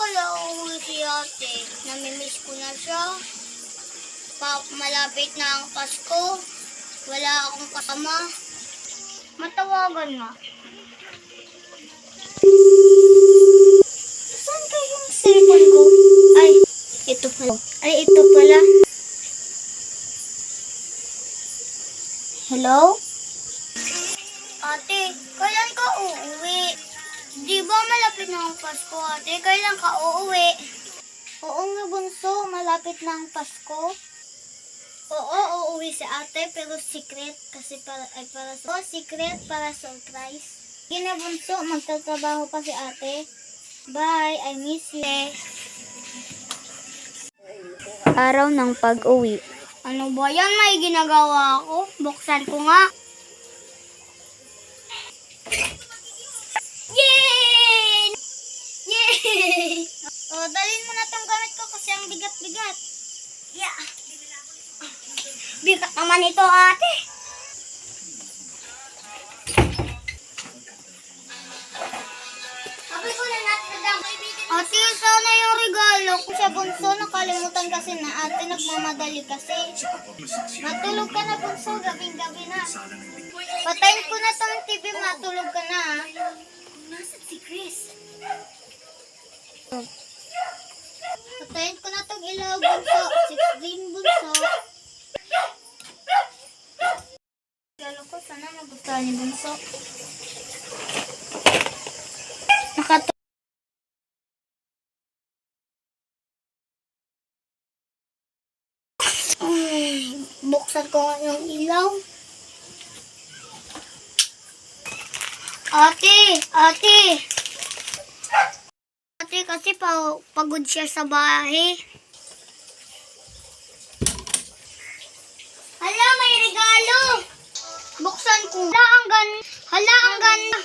kaya uuwi si ate? Namimiss ko na siya. Malapit na ang Pasko. Wala akong kasama. Matawagan nga. Saan kayo yung cellphone ko? Ay, ito pala. Ito pala. Hello? Ate, kailan ka uuwi? Di ba malapit na ang Pasko, ate? Kailan ka uuwi? Oo nga, bunso. Malapit na ang Pasko. Oo, uuwi si ate, pero secret. Kasi secret para surprise. Sige na, bunso. Magtatrabaho pa si ate. Bye, I miss you. Araw ng pag-uwi. Ano ba yan? May ginagawa ako. Buksan ko nga. Yay! Yay! O, dalhin mo na tong gamit ko kasi ang bigat-bigat. Yeah. Bigat naman ito, ate. Sabi ko na natin na ate, sana yung regalo ko sa bunso. Nakalimutan kasi na ate, nagmamadali kasi. Matulog ka na, bunso. Gabing-gabi na. Patayin ko na tong TV, matulog ka na. Nasaan si Chris? Patayin ko na tong ilaw, bunso. 16 bunso. Regalo ko, sana nagustuhan ni bunso. Buksan ko nga yung ilaw. Ate! Ate, kasi pagod siya sa bahay. Hala, may regalo! Buksan ko. Hala, ang ganda.